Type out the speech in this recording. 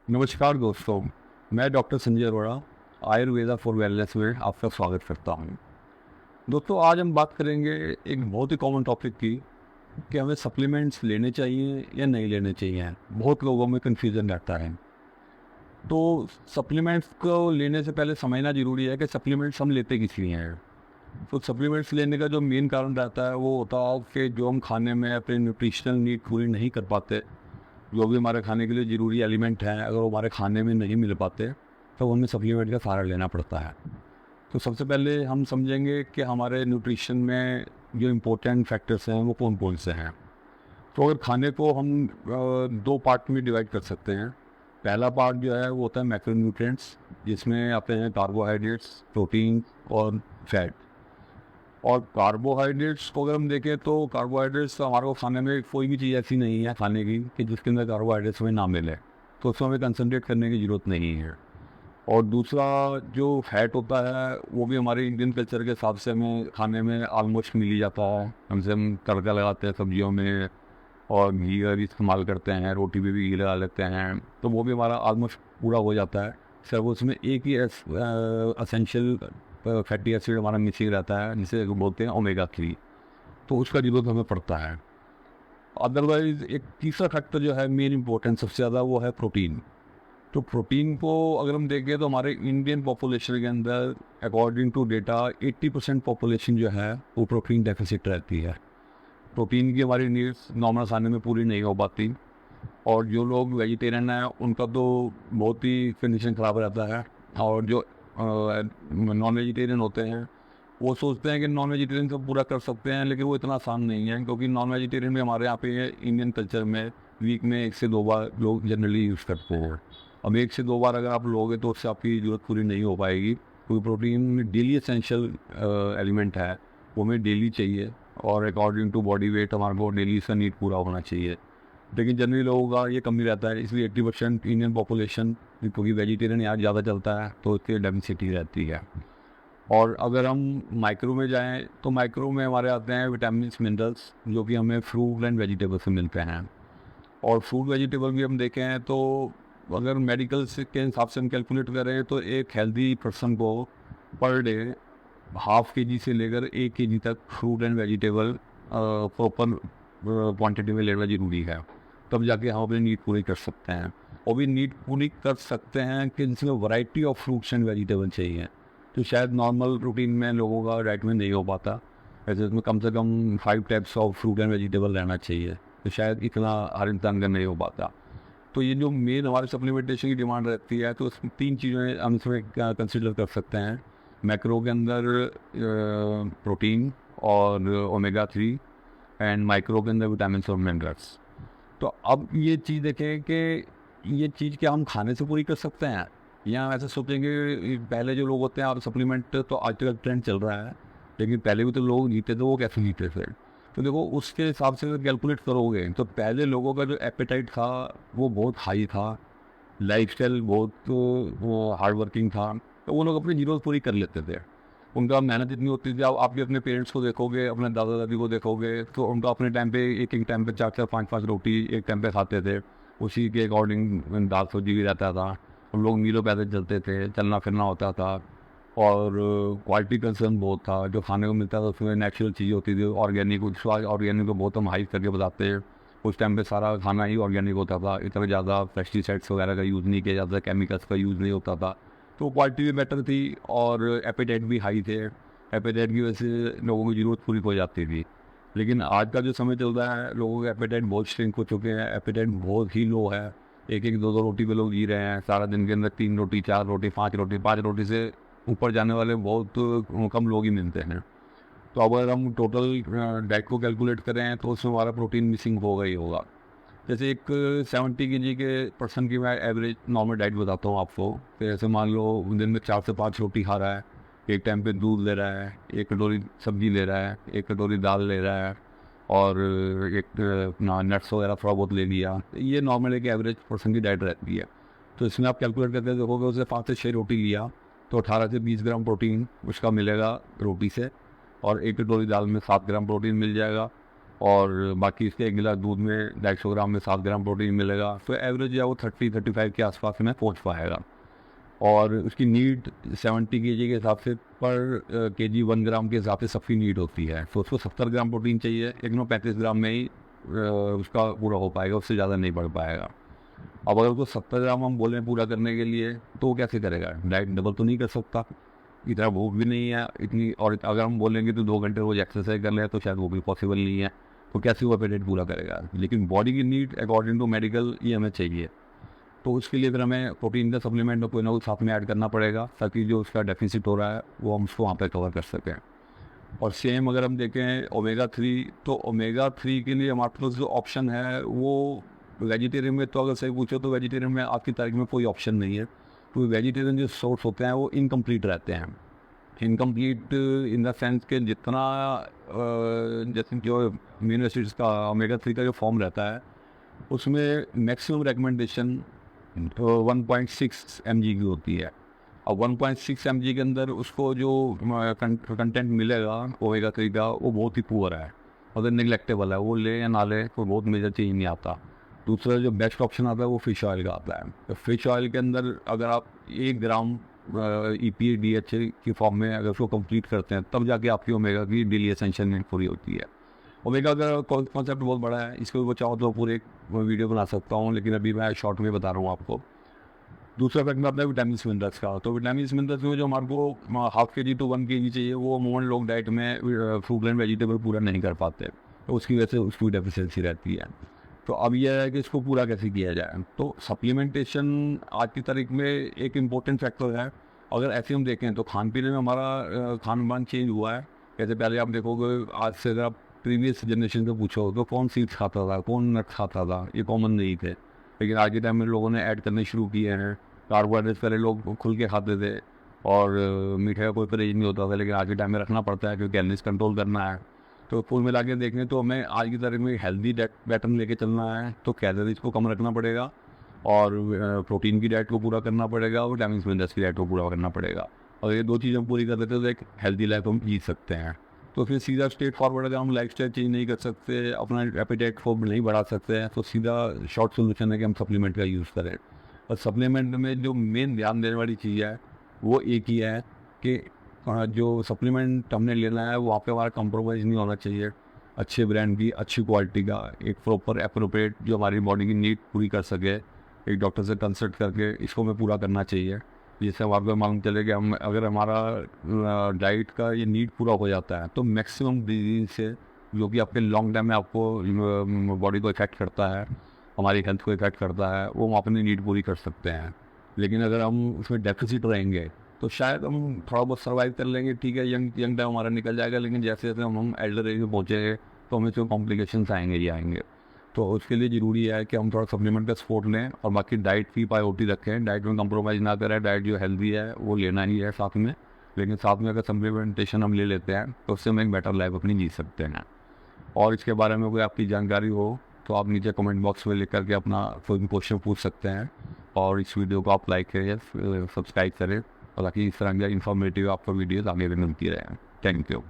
नमस्कार दोस्तों, मैं doctor Sanjay Arora Ayurveda for wellness में आपका स्वागत करता हूं। दोस्तों, आज हम बात करेंगे एक बहुत ही कॉमन टॉपिक की कि हमें सप्लीमेंट्स लेने चाहिए या नहीं लेने चाहिए। बहुत लोगों में कन्फ्यूज़न रहता है। तो सप्लीमेंट्स को लेने से पहले समझना ज़रूरी है कि सप्लीमेंट्स हम लेते किस लिए हैं। तो सप्लीमेंट्स लेने का जो मेन कारण रहता है वो होता है कि जो हम खाने में अपने न्यूट्रिशनल नीड पूरी नहीं कर पाते, जो भी हमारे खाने के लिए ज़रूरी एलिमेंट हैं, अगर वो हमारे खाने में नहीं मिल पाते तो हमें सप्लीमेंट का सहारा लेना पड़ता है। तो सबसे पहले हम समझेंगे कि हमारे न्यूट्रिशन में जो इम्पोर्टेंट फैक्टर्स हैं वो कौन कौन से हैं। तो अगर खाने को हम दो पार्ट में डिवाइड कर सकते हैं। पहला पार्ट जो है वो होता है मैक्रोन्यूट्रिएंट्स, जिसमें आते हैं कार्बोहाइड्रेट्स, प्रोटीन और फैट। और कार्बोहाइड्रेट्स को अगर हम देखें तो कार्बोहाइड्रेट्स हमारे को खाने में कोई भी चीज़ ऐसी नहीं है खाने की कि जिसके अंदर कार्बोहाइड्रेट्स हमें ना मिले, तो उसमें हमें कंसनट्रेट करने की ज़रूरत नहीं है। और दूसरा जो फैट होता है वो भी हमारे इंडियन कल्चर के हिसाब से हमें खाने में ऑलमोस्ट मिल ही जाता है। हमसे हम तड़का लगाते हैं सब्जियों में और घी का भी इस्तेमाल करते हैं, रोटी पे भी घी लगा लेते हैं, तो वो भी हमारा ऑलमोस्ट पूरा हो जाता है। सिर्फ उसमें एक ही असेंशियल फैटी एसिड हमारा मिसिंग रहता है, जिसे बोलते हैं ओमेगा 3, तो उसका जरूरत हमें पड़ता है। अदरवाइज एक तीसरा फैक्टर जो है मेन इंपॉर्टेंट सबसे ज़्यादा, वो है प्रोटीन। तो प्रोटीन को अगर हम देखें तो हमारे इंडियन पॉपुलेशन के अंदर अकॉर्डिंग टू डेटा 80% पॉपुलेशन जो है वो प्रोटीन डेफिसिट रहती है। प्रोटीन की हमारी नीड्स नॉर्मल खाने में पूरी नहीं हो पाती। और जो लोग वेजिटेरियन हैं उनका तो बहुत ही कंडीशन ख़राब रहता है। और जो नॉन वेजिटेरियन होते हैं वो सोचते हैं कि नॉन वेजिटेरियन को पूरा कर सकते हैं, लेकिन वो इतना आसान नहीं है, क्योंकि नॉन वेजिटेरियन भी हमारे यहाँ पे इंडियन कल्चर में वीक में 1 से 2 बार लोग जनरली यूज़ करते हैं। अब 1 से 2 बार अगर आप लोगे तो उससे आपकी ज़रूरत पूरी नहीं हो पाएगी, क्योंकि प्रोटीन डेली एसेंशियल एलिमेंट है, वो हमें डेली चाहिए। और अकॉर्डिंग टू बॉडी वेट हमारे को डेली इसका नीड पूरा होना चाहिए। लेकिन जनरली लोगों का ये कमी रहता है, इसलिए 80% इंडियन पॉपुलेशन, क्योंकि वेजिटेरियन यहाँ ज़्यादा चलता है, तो इसकी डेफिसिटी रहती है। और अगर हम माइक्रो में जाएं तो माइक्रो में हमारे आते हैं विटामिन मिनरल्स, जो कि हमें फ्रूट एंड वेजिटेबल से मिलते हैं। और फ्रूट वेजिटेबल भी हम देखें तो अगर मेडिकल से के हिसाब से हम कैलकुलेट करें तो एक हेल्दी पर्सन को पर डे ½ kg से लेकर 1 kg तक fruit and vegetable proper quantity में लेना जरूरी है, तब जाके हम अपनी नीड पूरी कर सकते हैं। और भी नीड पूरी कर सकते हैं कि जिसमें variety of fruits and vegetable चाहिए, तो शायद नॉर्मल रूटीन में लोगों का डाइट में नहीं हो पाता। ऐसे इसमें कम से कम 5 types of fruit and vegetable रहना चाहिए, तो शायद इतना हर इंसान का नहीं हो पाता। तो ये जो मेन हमारे सप्लीमेंटेशन की डिमांड रहती है, तो उसमें 3 चीज़ें हम इसमें कंसिडर कर सकते हैं। मैक्रो के अंदर प्रोटीन और ओमेगा 3, एंड माइक्रो के अंदर विटामिन और मिनरल्स। तो अब ये चीज़ देखें कि ये चीज़ क्या हम खाने से पूरी कर सकते हैं, या ऐसे सोचेंगे पहले जो लोग होते हैं और सप्लीमेंट तो आजकल ट्रेंड चल रहा है, लेकिन पहले भी तो लोग जीते थे, वो कैसे जीते थे। तो देखो उसके हिसाब से अगर कैलकुलेट करोगे तो पहले लोगों का जो एपेटाइट था वो बहुत हाई था, लाइफस्टाइल बहुत हार्ड वर्किंग था, तो वो लोग अपनी ज़रूरत पूरी कर लेते थे। उनका मेहनत इतनी होती थी। अब आप भी अपने पेरेंट्स को देखोगे, अपने दादा दादी को देखोगे, तो उनका अपने टाइम पे एक टाइम पे 4-4 5-5 रोटी एक टाइम पे खाते थे। उसी के अकॉर्डिंग दाल सब्जी भी रहता था। हम लोग मीलों पैदल चलते थे, चलना फिरना होता था, और क्वालिटी कंसर्न बहुत था। जो खाने को मिलता था उसमें नेचुरल चीज़ें होती थी, ऑर्गेनिक। ऑर्गेनिक को बहुत हम हाइप करके बताते हैं। उस टाइम पे सारा खाना ही ऑर्गेनिक होता था, इतना ज़्यादा पेस्टिसाइड्स वगैरह का यूज़ नहीं किया जाता, केमिकल्स का यूज़ नहीं होता था, तो क्वालिटी भी बेटर थी और एपेटाइट भी हाई थे। एपेटाइट की वजह से लोगों की ज़रूरत पूरी हो जाती थी। लेकिन आज का जो समय चल रहा है, लोगों के एपेटाइट बहुत श्रिंक हो चुके हैं, एपेटाइट बहुत ही लो है। एक एक दो दो रोटी पे लोग जी रहे हैं सारा दिन के अंदर। 3 रोटी, 4 रोटी, 5 रोटी, 5 रोटी से ऊपर जाने वाले बहुत कम लोग ही मिलते हैं। तो अगर हम टोटल डाइट को कैलकुलेट करें तो उसमें हमारा प्रोटीन मिसिंग होगा ही होगा। जैसे एक 70 kg के पर्सन की मैं एवरेज नॉर्मल डाइट बताता हूँ आपको। तो जैसे मान लो दिन में 4 से 5 रोटी खा रहा है, एक टाइम पे दूध ले रहा है, 1 कटोरी सब्जी ले रहा है, 1 कटोरी दाल ले रहा है, और एक अपना नट्स वगैरह थोड़ा बहुत ले लिया। ये नॉर्मल एक एवरेज पर्सन की डाइट रहती है। तो इसमें आप कैलकुलेट करके देखोगे, उसने 5 से 6 रोटी लिया तो 18 से 20 ग्राम प्रोटीन उसका मिलेगा रोटी से, और 1 कटोरी दाल में 7 ग्राम प्रोटीन मिल जाएगा, और बाकी इसके 1 गिलास दूध में 250 ग्राम में 7 ग्राम प्रोटीन मिलेगा, तो एवरेज है वो 30-35 के आसपास में पहुंच पाएगा। और उसकी नीड 70 केजी के हिसाब से पर केजी 1 ग्राम के हिसाब से सबकी नीड होती है, तो उसको 70 ग्राम प्रोटीन चाहिए, लेकिन वो 35 ग्राम में ही उसका पूरा हो पाएगा, उससे ज़्यादा नहीं बढ़ पाएगा। अब अगर उसको 70 ग्राम हम बोलें पूरा करने के लिए, तो वो कैसे करेगा? डाइट डबल तो नहीं कर सकता, इतना भूख भी नहीं है इतनी, और अगर हम बोलेंगे तो 2 घंटे रोज एक्सरसाइज कर ले तो शायद वो भी पॉसिबल नहीं है, तो कैसे वो एपेटाइट पूरा करेगा? लेकिन बॉडी की नीड अकॉर्डिंग टू मेडिकल ये हमें चाहिए, तो उसके लिए फिर हमें प्रोटीन का सप्लीमेंट कोई ना कोई साथ में ऐड करना पड़ेगा, ताकि जो उसका डेफिसिट हो रहा है वो हम उसको वहाँ पर कवर कर सकें। और सेम अगर हम देखें ओमेगा 3, तो ओमेगा 3 के लिए हमारे पास जो ऑप्शन है वो वेजिटेरियन में, तो अगर सही पूछो तो वेजिटेरियन में आज की तारीख में कोई ऑप्शन नहीं है, तो वेजिटेरियन जो सोर्स होते हैं वो इनकम्प्लीट रहते हैं। इनकम्प्लीट इन द सेंस के जितना जैसे जो अमीनो एसिड्स का ओमेगा 3 का जो फॉर्म रहता है उसमें मैक्सिमम रिकमेंडेशन 1.6 mg की होती है। अब 1.6 mg के अंदर उसको जो कंटेंट मिलेगा ओमेगा 3 का वो बहुत ही पुअर है, अगर निगलेक्टेबल है, वो ले या ना ले कोई बहुत मेजर चेंज नहीं आता। दूसरा जो बेस्ट ऑप्शन आता है वो फ़िश ऑयल का आता है। तो फ़िश ऑयल के अंदर अगर आप 1 ग्राम EPA DHA की फॉर्म में अगर उसको कंप्लीट करते हैं, तब जाके आपकी ओमेगा की डेली एसेंशियल नीड पूरी होती है। ओमेगा का कॉन्सेप्ट बहुत बड़ा है, इसको वो चाहो तो पूरे वीडियो बना सकता हूँ, लेकिन अभी मैं शॉर्ट में बता रहा हूँ आपको। दूसरा फैक्ट में आता है विटामिन मिनरल्स का। तो विटामिन मिनरल्स में जो हमारे को ½ kg to 1 kg चाहिए, वो अमूमन लोग डाइट में फ्रूट एंड वेजिटेबल पूरा नहीं कर पाते, तो उसकी वजह से उसकी डेफिशिएंसी रहती है। तो अब यह है कि इसको पूरा कैसे किया जाए। तो सप्लीमेंटेशन आज की तारीख में एक इम्पोर्टेंट फैक्टर है। अगर ऐसे हम देखें तो खान पीने में हमारा खान पान चेंज हुआ है। जैसे पहले आप देखोगे, आज से अगर आप प्रीवियस जनरेशन से पूछो तो कौन सीड्स खाता था, कौन नट्स खाता था, ये कॉमन नहीं थे। लेकिन आज के टाइम में लोगों ने ऐड करने शुरू किए हैं। कार्बोहाइड्रेट्स पहले लोग खुल के खाते थे और मीठे का कोई परहेज नहीं होता था, लेकिन आज के टाइम में रखना पड़ता है क्योंकि कैलोरीज कंट्रोल करना है। तो कुल मिला के देखें तो हमें आज की तारीख में हेल्दी डाइट पैटर्न लेके चलना है, तो कैलोरीज को कम रखना पड़ेगा और प्रोटीन की डाइट को पूरा करना पड़ेगा और विटामिन मिनरल्स की डाइट को पूरा करना पड़ेगा। और ये 2 चीज़ हम पूरी कर लेते हैं तो एक हेल्दी लाइफ हम जी सकते हैं। तो फिर सीधा स्ट्रेट फॉरवर्ड, अगर हम लाइफ स्टाइल चेंज नहीं कर सकते, अपना एपेटाइट को नहीं बढ़ा सकते हैं, तो सीधा शॉर्ट सोल्यूशन है कि हम सप्लीमेंट का यूज़ करें। और सप्लीमेंट में जो मेन ध्यान देने वाली चीज़ है वो एक ही है कि जो सप्लीमेंट हमने लेना है वहाँ पे हमारा कंप्रोमाइज़ नहीं होना चाहिए। अच्छे ब्रांड की, अच्छी क्वालिटी का, एक प्रॉपर एप्रोप्रिएट जो हमारी बॉडी की नीड पूरी कर सके, एक डॉक्टर से कंसल्ट करके इसको हमें पूरा करना चाहिए, जिससे हमारे को मालूम चले कि हम अगर हमारा डाइट का ये नीड पूरा हो जाता है तो मैक्सिमम डिजीज से, जो कि आपके लॉन्ग टाइम में आपको बॉडी को इफेक्ट करता है, हमारी हेल्थ को इफेक्ट करता है, वो हम अपनी नीड पूरी कर सकते हैं। लेकिन अगर हम उसमें डेफिसिट रहेंगे तो शायद हम थोड़ा बहुत सर्वाइव कर लेंगे, ठीक है, यंग टाइम हमारा निकल जाएगा, लेकिन जैसे जैसे हम एल्डर एज में पहुँचेंगे तो हमें जो कॉम्प्लिकेशंस आएंगे ही आएंगे। तो उसके लिए ज़रूरी है कि हम थोड़ा सप्लीमेंट का सपोर्ट लें और बाकी डाइट की प्रायोरिटी रखें, डाइट में कंप्रोमाइज़ ना करें, डाइट जो हेल्दी है वो लेना ही है साथ में। लेकिन साथ में अगर सप्लीमेंटेशन हम ले लेते हैं तो उससे हम एक बेटर लाइफ अपनी जी सकते हैं। और इसके बारे में कोई आपकी जानकारी हो तो आप नीचे कमेंट बॉक्स में लिख करके अपना कोई क्वेश्चन पूछ सकते हैं। और इस वीडियो को आप लाइक करें, सब्सक्राइब करें, और ताकि इस तरह के इन्फॉर्मेटिव आपको वीडियोज़ आगे भी मिलती रहें। Thank you.